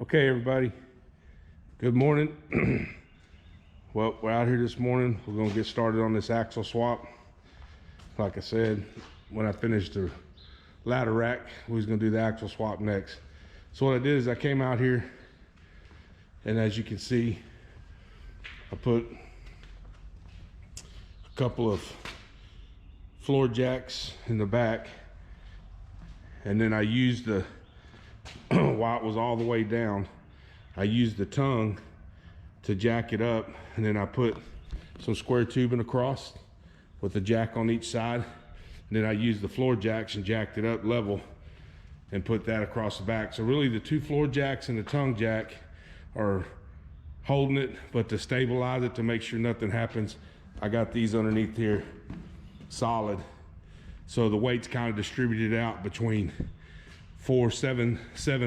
Okay, everybody, good morning. Well, we're out here this morning. We're gonna get started on this axle swap. Like I said, when I finished the ladder rack, we was gonna do the axle swap next. So what I did is I came out here, and as you can see, I put a couple of floor jacks in the back, and then I used the while it was all the way down, I used the tongue to jack it up, and then I put some square tubing across with the jack on each side, and then I used the floor jacks and jacked it up level and put that across the back. So really the two floor jacks and the tongue jack are holding it, but to stabilize it, to make sure nothing happens, I got these underneath here solid, so the weight's kind of distributed out between seven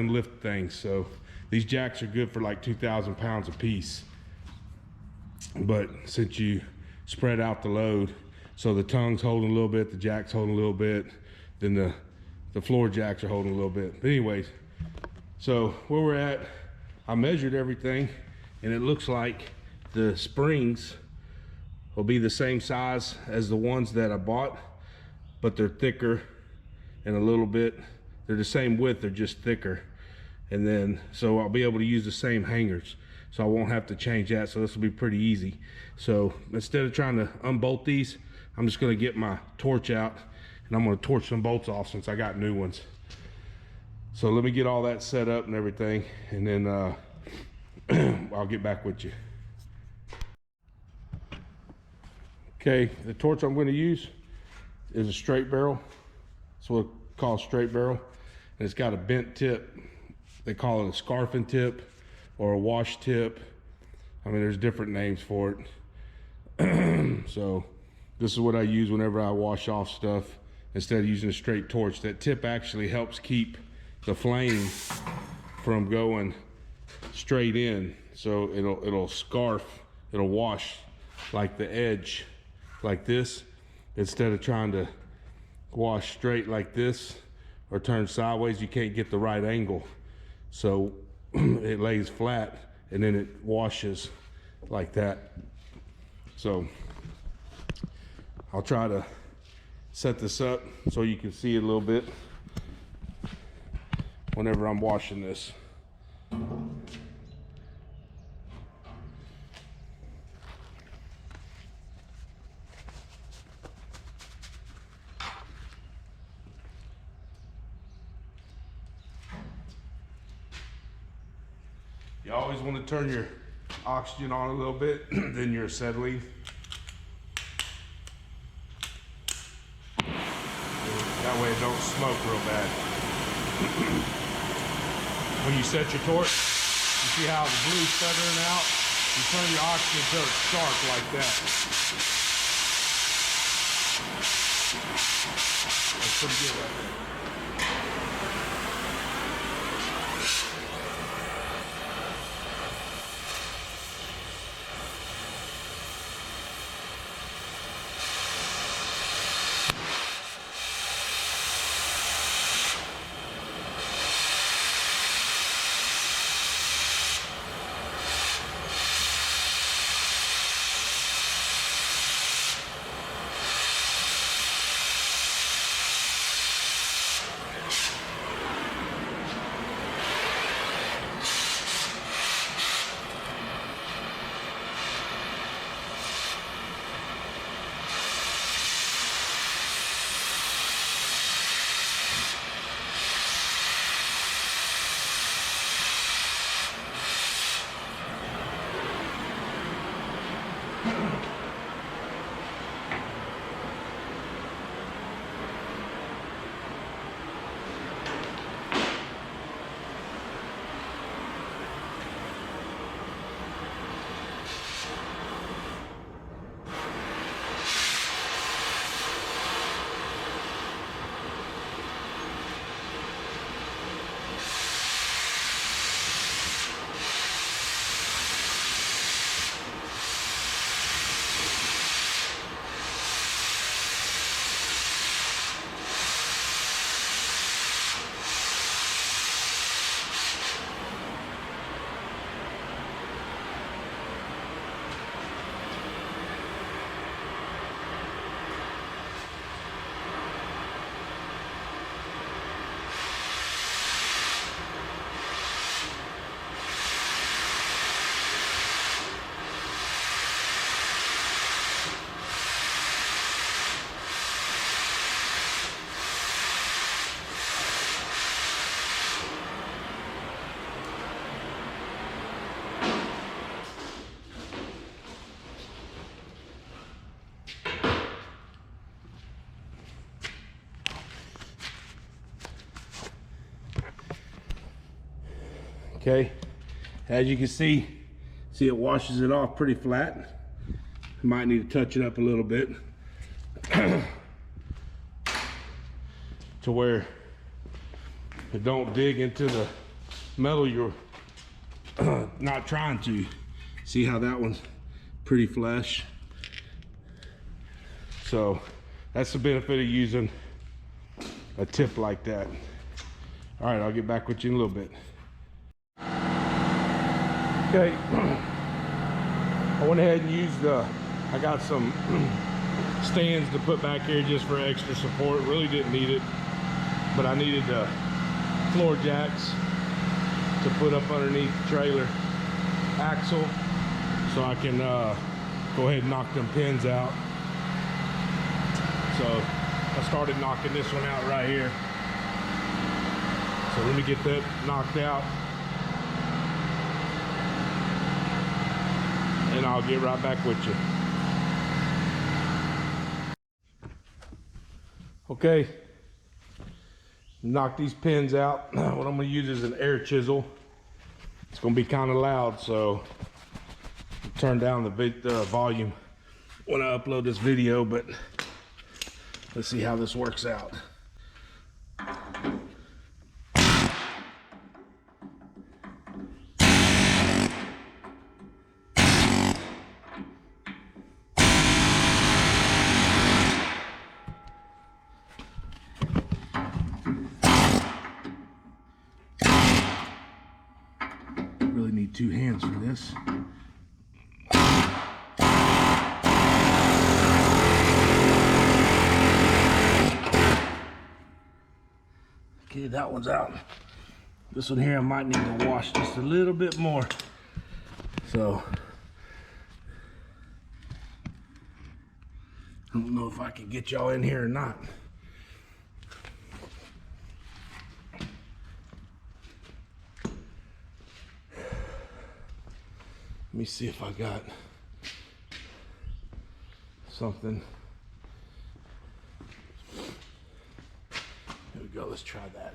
lift things. So these jacks are good for like 2,000 pounds a piece, but since you spread out the load, so the tongue's holding a little bit, the jack's holding a little bit, then the floor jacks are holding a little bit. But anyways, so where we're at, I measured everything, and it looks like the springs will be the same size as the ones that I bought, but they're thicker and a little bit, they're the same width, they're just thicker. And then, so I'll be able to use the same hangers, so I won't have to change that. So this will be pretty easy. So instead of trying to unbolt these, I'm just gonna get my torch out, and I'm gonna torch some bolts off since I got new ones. So let me get all that set up and everything, and then I'll get back with you. Okay, the torch I'm gonna use is a straight barrel. That's what it's called, straight barrel. And it's got a bent tip. They call it a scarfing tip or a wash tip. I mean, there's different names for it. So this is what I use whenever I wash off stuff, instead of using a straight torch. That tip actually helps keep the flame from going straight in. So it'll scarf, it'll wash like the edge, like this, instead of trying to wash straight like this or turn sideways. You can't get the right angle, so it lays flat and then it washes like that. So I'll try to set this up so you can see it a little bit whenever I'm washing this. You always want to turn your oxygen on a little bit, then your acetylene. That way it don't smoke real bad. When you set your torch, you see how the blue's feathering out? You turn your oxygen till it's sharp like that. That's pretty good right there. Okay, as you can see it washes it off pretty flat. Might need to touch it up a little bit to where it don't dig into the metal you're not trying to. See how that one's pretty flush? So that's the benefit of using a tip like that. All right, I'll get back with you in a little bit. Okay, I went ahead and used I got some stands to put back here just for extra support. Really didn't need it, but I needed floor jacks to put up underneath the trailer axle so I can go ahead and knock them pins out. So I started knocking this one out right here. So let me get that knocked out, and I'll get right back with you. Okay, knock these pins out. What I'm gonna use is an air chisel. It's gonna be kind of loud, so turn down the volume when I upload this video, but let's see how this works out. Really need two hands for this. Okay, that one's out. This one here I might need to wash just a little bit more. So I don't know if I can get y'all in here or not. Let me see if I got something. Here we go, let's try that.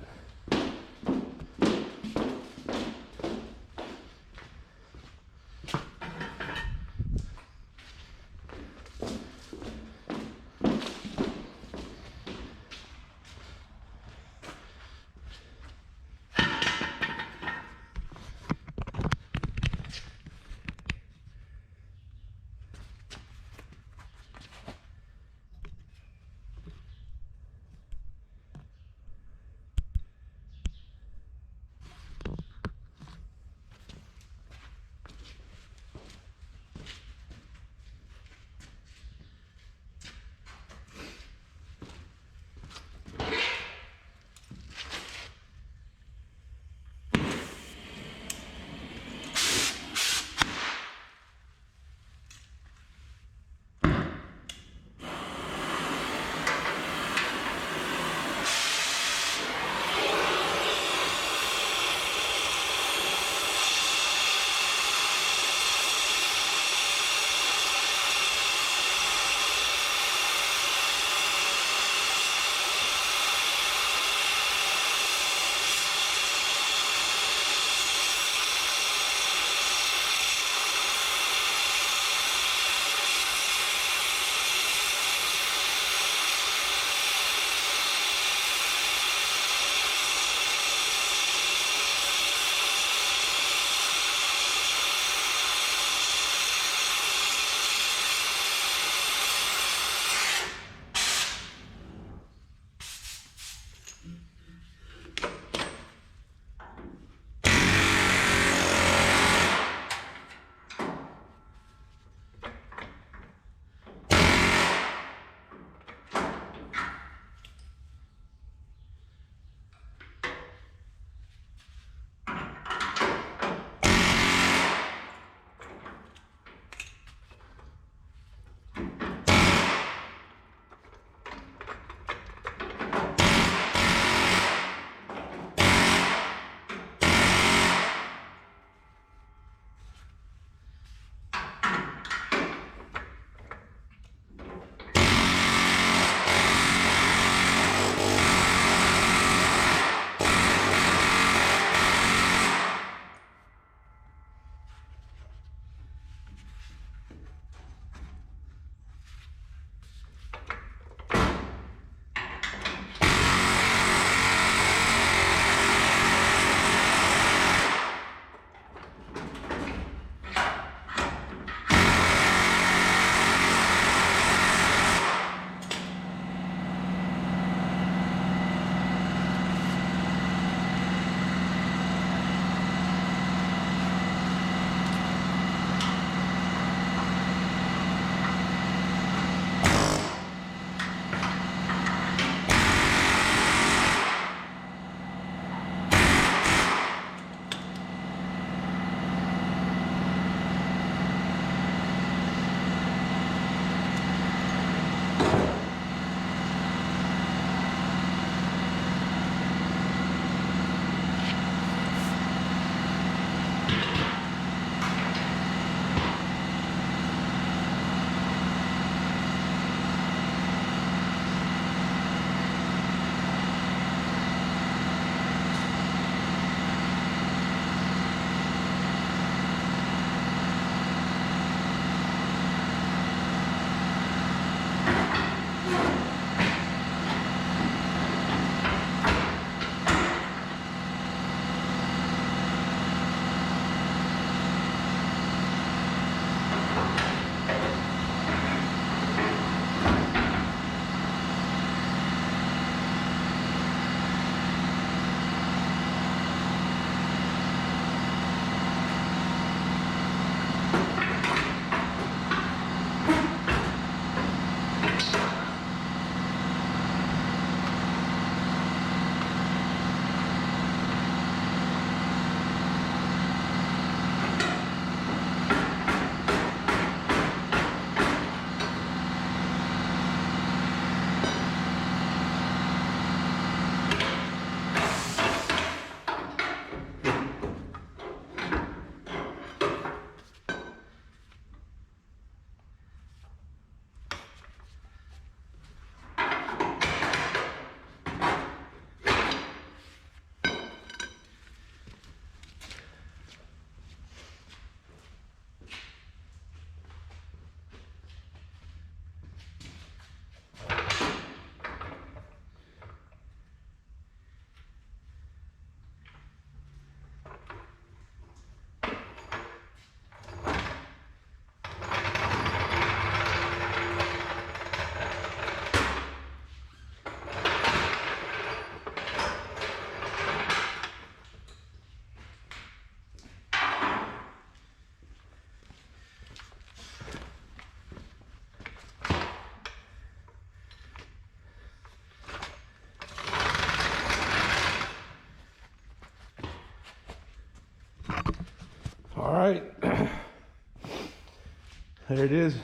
there it is.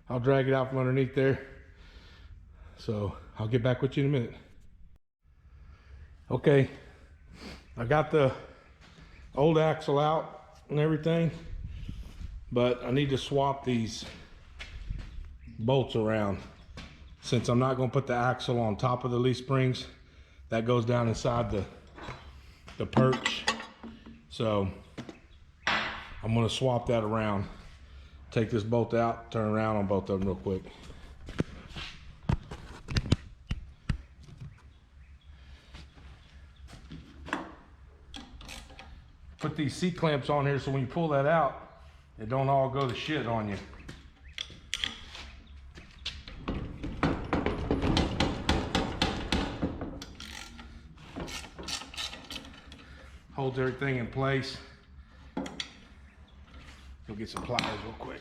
I'll drag it out from underneath there. So I'll get back with you in a minute. Okay, I got the old axle out and everything, but I need to swap these bolts around. Since I'm not going to put the axle on top of the leaf springs, that goes down inside the perch. So I'm going to swap that around. Take this bolt out, turn around on both of them real quick. Put these C-clamps on here so when you pull that out, it don't all go to shit on you. Holds everything in place. Go get some pliers real quick.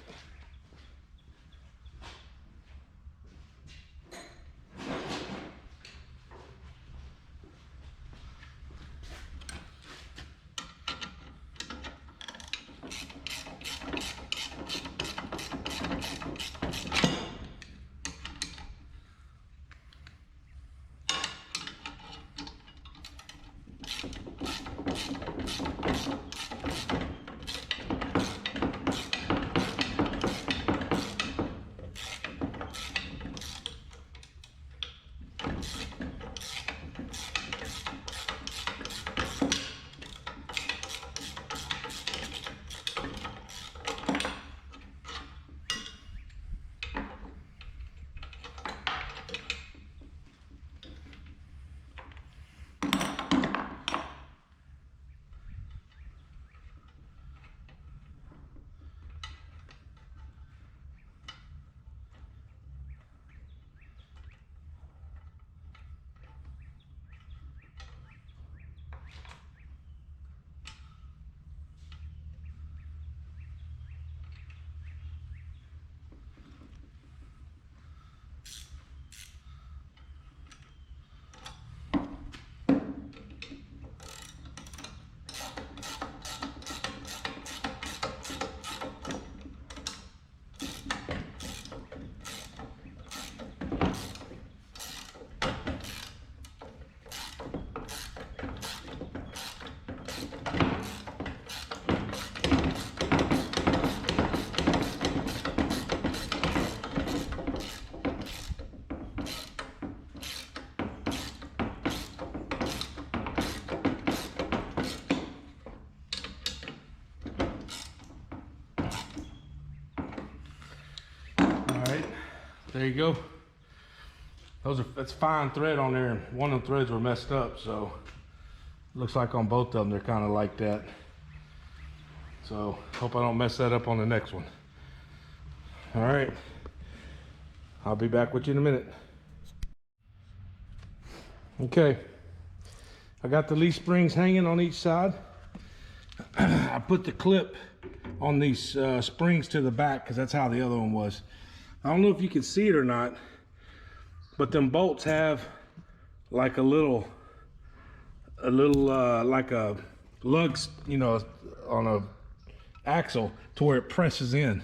There you go. That's fine thread on there, and one of the threads were messed up, so looks like on both of them they're kind of like that. So hope I don't mess that up on the next one. All right, I'll be back with you in a minute. Okay, I got the leaf springs hanging on each side. I put the clip on these springs to the back because that's how the other one was. I don't know if you can see it or not, but them bolts have like a little like a lugs, you know, on a axle to where it presses in.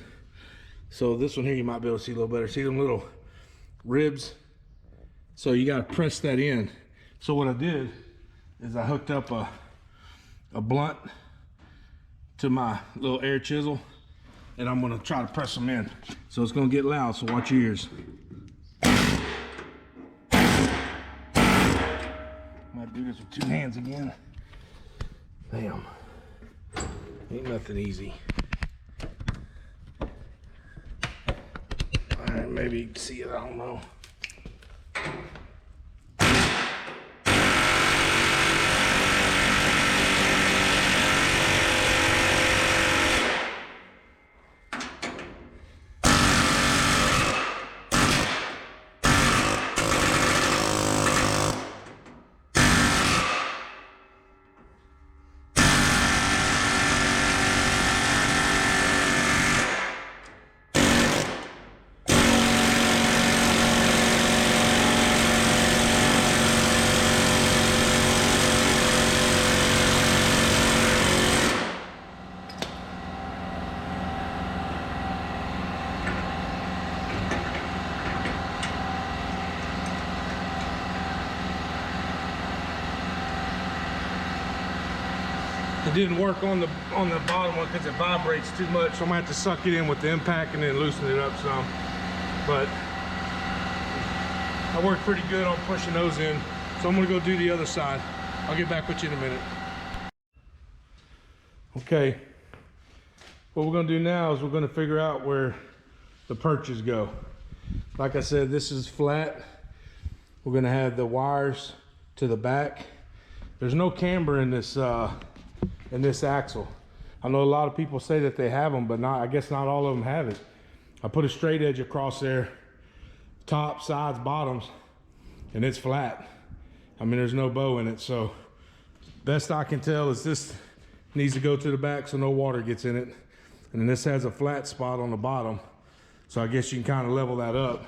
So this one here you might be able to see a little better. See them little ribs? So you got to press that in. So what I did is I hooked up a blunt to my little air chisel, and I'm gonna try to press them in. So it's gonna get loud, so watch your ears. Might do this with two hands again. Damn, ain't nothing easy. All right, maybe you can see it, I don't know. It didn't work on the bottom one because it vibrates too much, so I'm gonna have to suck it in with the impact and then loosen it up some. But I worked pretty good on pushing those in, so I'm gonna go do the other side. I'll get back with you in a minute. Okay, what we're gonna do now is we're gonna figure out where the perches go. Like I said, this is flat. We're gonna have the wires to the back. There's no camber in this axle. I know a lot of people say that they have them, but I guess not all of them have it. I put a straight edge across there, top, sides, bottoms, and it's flat. I mean, there's no bow in it, so best I can tell is this needs to go to the back so no water gets in it. And then this has a flat spot on the bottom, so I guess you can kind of level that up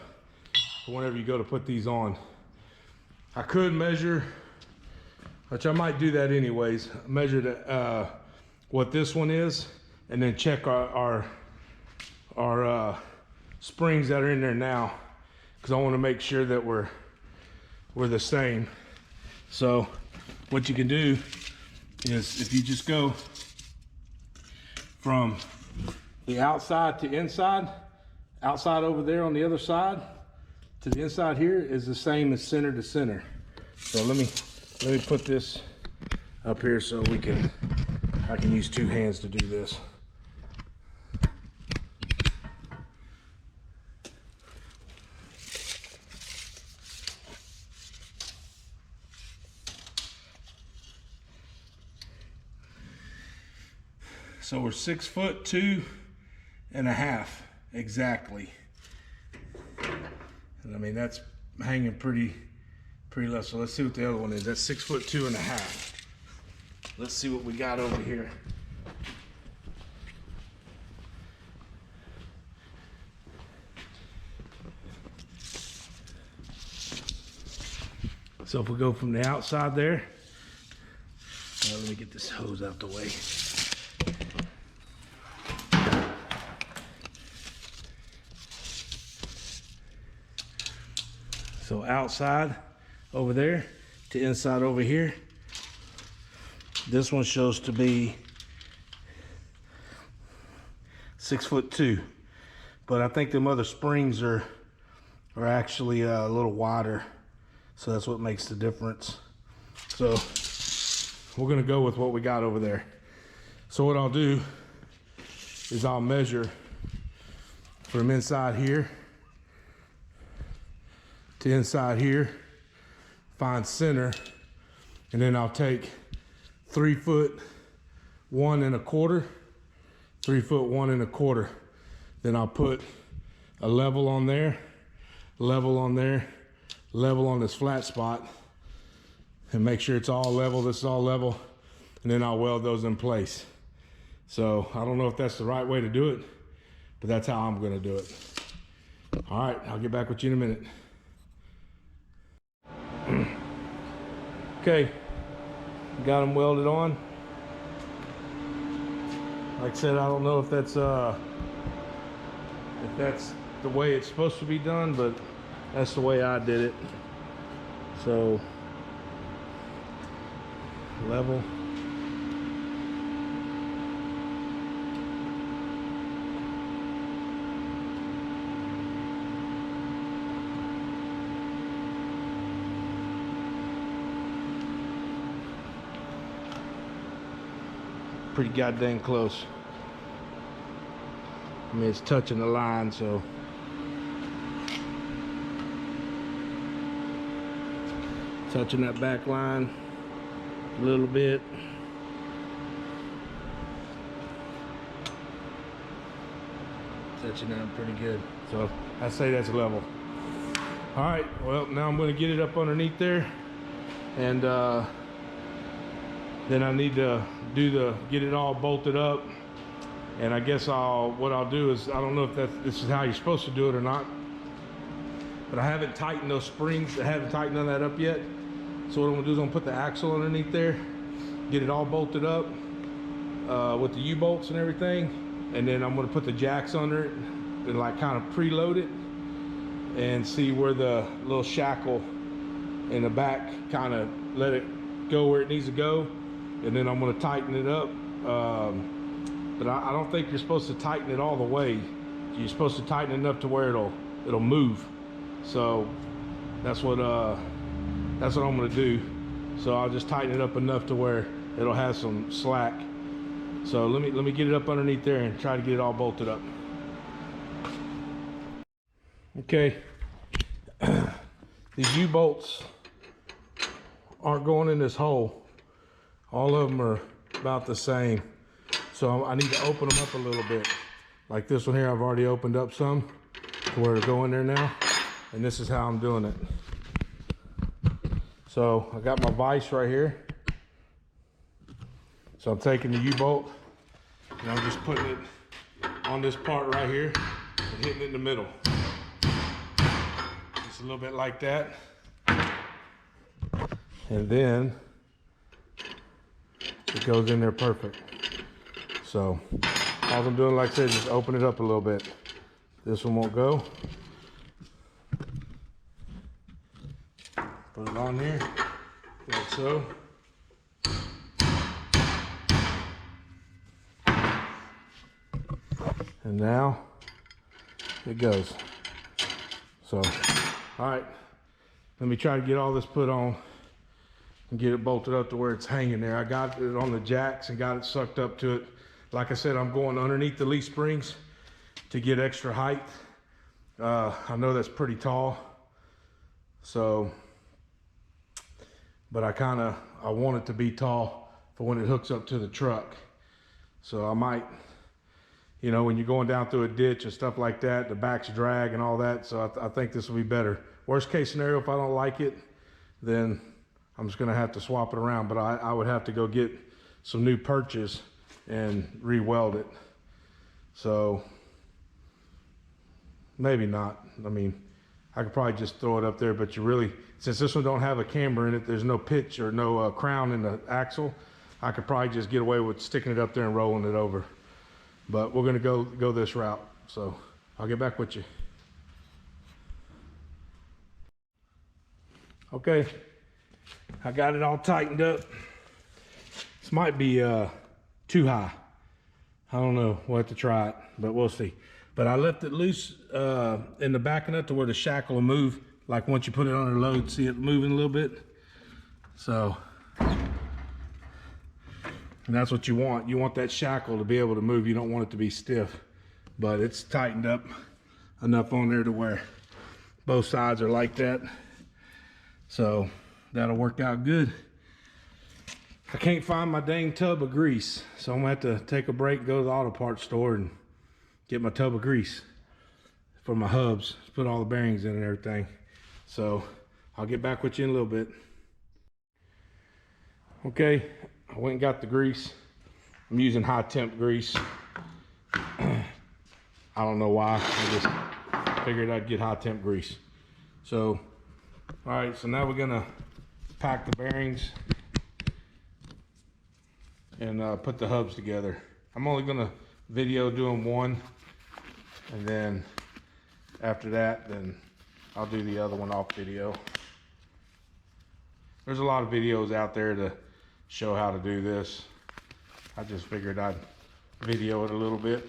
for whenever you go to put these on. I could measure, which I might do that anyways, measure what this one is, and then check our springs that are in there now, because I want to make sure that we're the same. So what you can do is, if you just go from the outside to inside, outside over there on the other side to the inside here is the same as center to center. So let me put this up here so I can use two hands to do this. So we're 6'2.5" exactly. And I mean, that's hanging pretty low. So let's see what the other one is. That's 6'2.5". Let's see what we got over here. So if we go from the outside there, let me get this hose out the way. So outside over there to inside over here, this one shows to be 6'2", but I think them other springs are actually a little wider, so that's what makes the difference. So we're gonna go with what we got over there. So what I'll do is I'll measure from inside here to inside here, find center, and then I'll take 3 foot 1 1/4, 3 foot 1 1/4. Then I'll put a level on there, level on there, level on this flat spot, and make sure it's all level. This is all level, and then I'll weld those in place. So I don't know if that's the right way to do it, but that's how I'm gonna do it. All right, I'll get back with you in a minute. Okay, got them welded on. Like I said, I don't know if that's the way it's supposed to be done, but that's the way I did it. So level. Pretty goddamn close. I mean, it's touching the line, so touching that back line a little bit. Touching that pretty good. So I say that's level. All right, well, now I'm going to get it up underneath there, and then I need to get it all bolted up. And I guess what I'll do is, I don't know if this is how you're supposed to do it or not, but I haven't tightened those springs. I haven't tightened none of that up yet. So what I'm gonna do is I'm gonna put the axle underneath there, get it all bolted up with the U-bolts and everything. And then I'm gonna put the jacks under it and like kind of preload it and see where the little shackle in the back, kind of let it go where it needs to go. and then I'm going to tighten it up. But I don't think you're supposed to tighten it all the way. You're supposed to tighten it enough to where it'll move. So that's what I'm going to do. So I'll just tighten it up enough to where it'll have some slack. So let me get it up underneath there and try to get it all bolted up. Okay, these U-bolts aren't going in this hole. All of them are about the same. So I need to open them up a little bit. Like this one here, I've already opened up some to where to go in there now. And this is how I'm doing it. So I got my vise right here. So I'm taking the U-bolt and I'm just putting it on this part right here and hitting it in the middle. Just a little bit like that. And then it goes in there perfect. So all I'm doing, like I said, just open it up a little bit. This one won't go. Put it on there, like so. And now it goes. So, all right, let me try to get all this put on and get it bolted up to where it's hanging there. I got it on the jacks and got it sucked up to it. Like I said, I'm going underneath the leaf springs to get extra height. I know that's pretty tall. So, but I want it to be tall for when it hooks up to the truck. So I might, you know, when you're going down through a ditch and stuff like that, the backs drag and all that. So I think this will be better. Worst case scenario, if I don't like it, then I'm just gonna have to swap it around. But I would have to go get some new perches and re-weld it. So maybe not. I mean, I could probably just throw it up there, but you really, since this one don't have a camber in it, there's no pitch or no crown in the axle, I could probably just get away with sticking it up there and rolling it over. But we're gonna go this route. So I'll get back with you. Okay, I got it all tightened up. This might be too high. I don't know, we'll have to try it, but we'll see. But I left it loose in the back enough to where the shackle will move. Like once you put it under load, see it moving a little bit? So, and that's what you want. You want that shackle to be able to move. You don't want it to be stiff. But it's tightened up enough on there to where both sides are like that. So that'll work out good. I can't find my dang tub of grease, so I'm gonna have to take a break, go to the auto parts store and get my tub of grease for my hubs, put all the bearings in and everything. So I'll get back with you in a little bit. Okay, I went and got the grease. I'm using high temp grease. I don't know why, I just figured I'd get high temp grease. So, all right, so now we're gonna pack the bearings and put the hubs together. I'm only gonna video doing one, and then after that, then I'll do the other one off video. There's a lot of videos out there to show how to do this. I just figured I'd video it a little bit.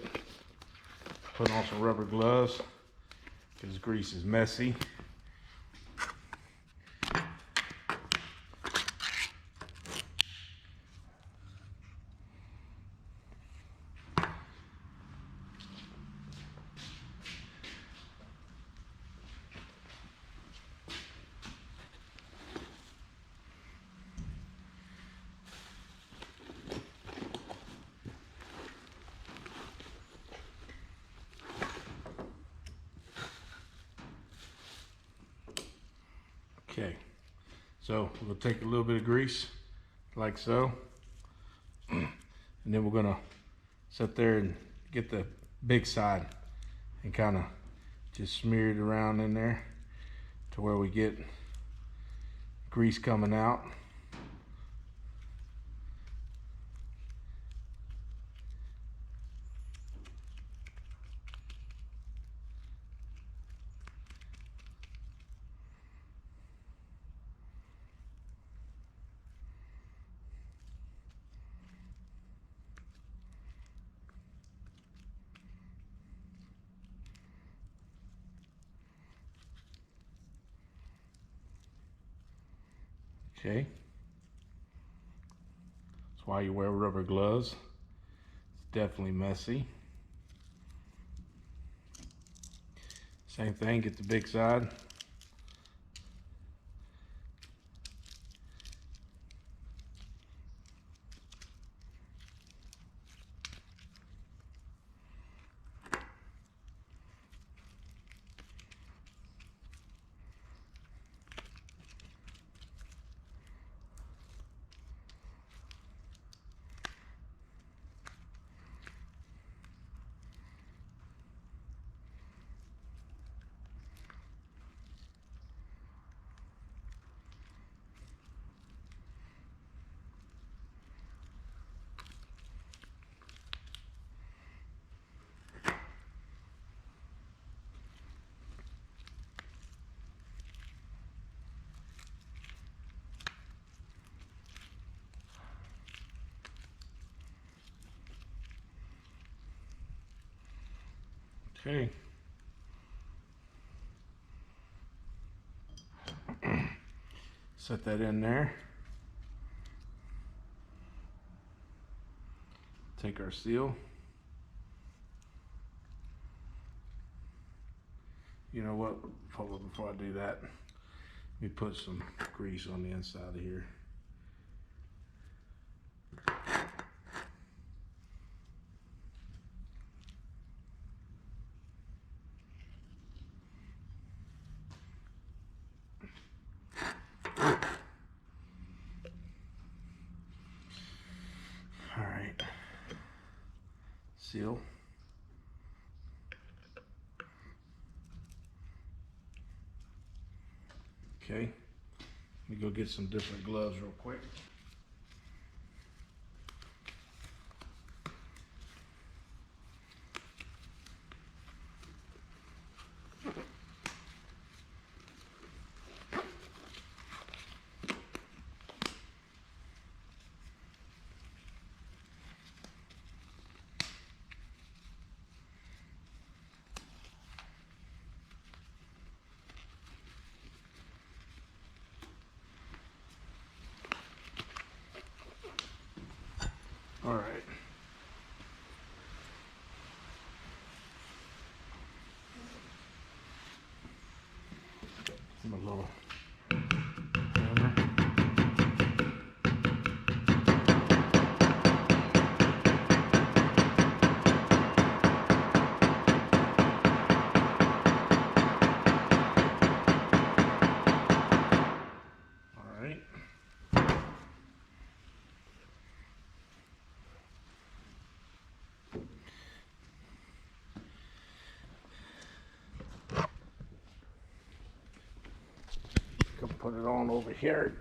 Put on some rubber gloves because grease is messy. Okay, so we'll take a little bit of grease, like so, and then we're gonna sit there and get the big side and kind of just smear it around in there to where we get grease coming out. Okay. That's why you wear rubber gloves. It's definitely messy. Same thing, get the big side. Okay. Set that in there. Take our seal. You know what? Before I do that, let me put some grease on the inside of here. All right. Seal. Okay. Let me go get some different gloves real quick. All right. A little hammer. All right. Go put it on over here.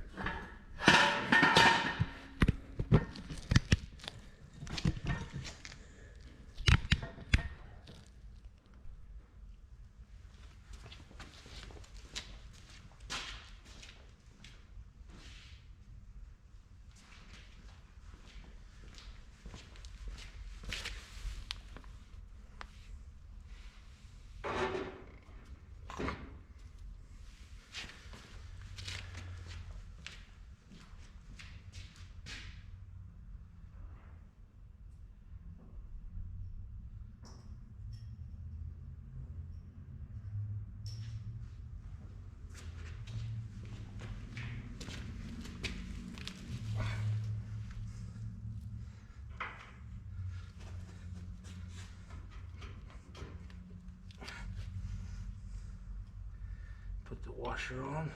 Put the washer on.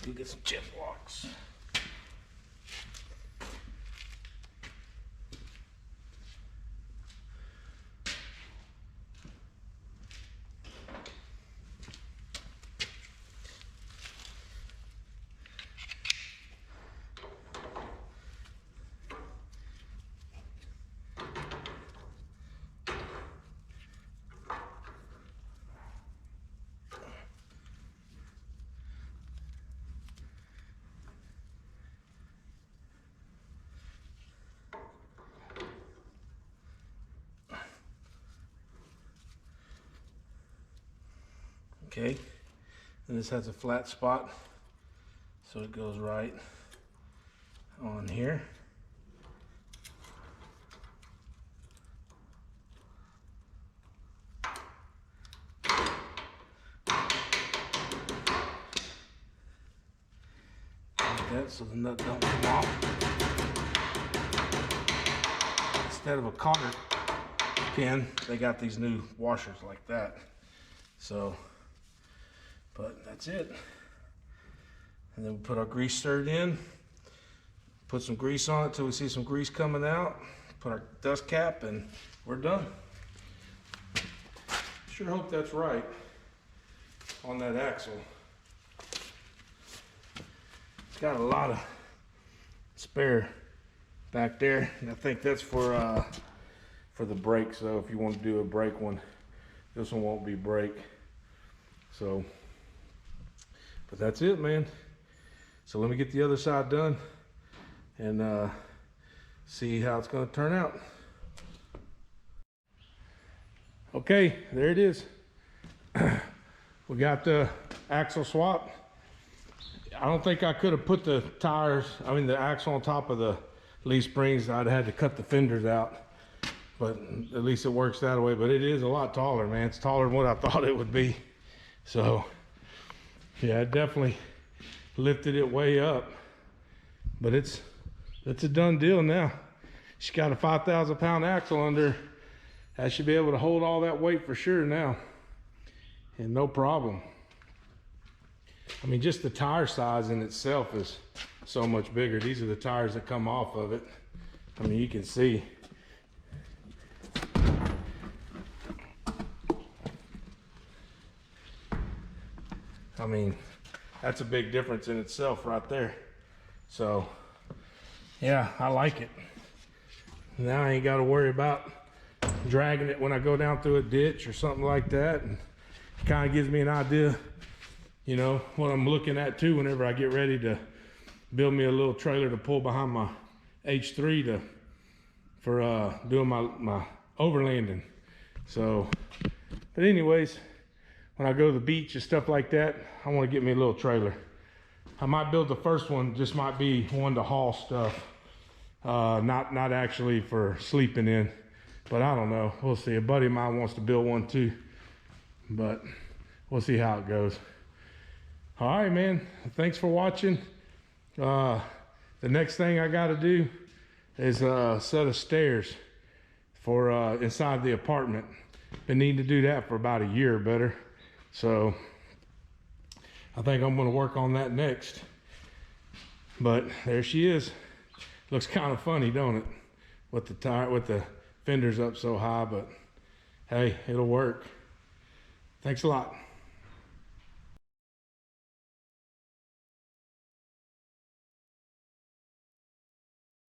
go get some chip blocks. Okay, and this has a flat spot, so it goes right on here. Like that, so the nut don't come off. Instead of a cotter pin, they got these new washers like that. So, but that's it. And then we put our grease stirred in, put some grease on it till we see some grease coming out, put our dust cap, and we're done. Sure hope that's right on that axle. It's got a lot of spare back there, and I think that's for the brake. So if you want to do a brake one, this one won't be brake. So, but that's it, man. So let me get the other side done and see how it's going to turn out. Okay, there it is. We got the axle swap. I don't think I could have put the tires, the axle on top of the leaf springs. I'd had to cut the fenders out, but at least it works that way. But it is a lot taller, man. It's taller than what I thought it would be. So yeah, it definitely lifted it way up, but it's a done deal now. She's got a 5,000 pound axle under. I should be able to hold all that weight for sure now, and no problem. Just the tire size in itself is so much bigger. These are the tires that come off of it. You can see. That's a big difference in itself right there. So yeah, I like it. Now I ain't got to worry about dragging it when I go down through a ditch or something like that. And it kind of gives me an idea, what I'm looking at too whenever I get ready to build me a little trailer to pull behind my H3 for doing my overlanding. So, but anyways, when I go to the beach and stuff like that, I want to get me a little trailer. I might build the first one, just might be one to haul stuff, not actually for sleeping in, but I don't know. We'll see. A buddy of mine wants to build one too, but we'll see how it goes. All right, man. Thanks for watching. The next thing I got to do is a set of stairs for inside the apartment. Been needing to do that for about a year or better. So I think I'm going to work on that next. But there she is. Looks kind of funny, don't it? With the fenders up so high, but hey, it'll work. Thanks a lot.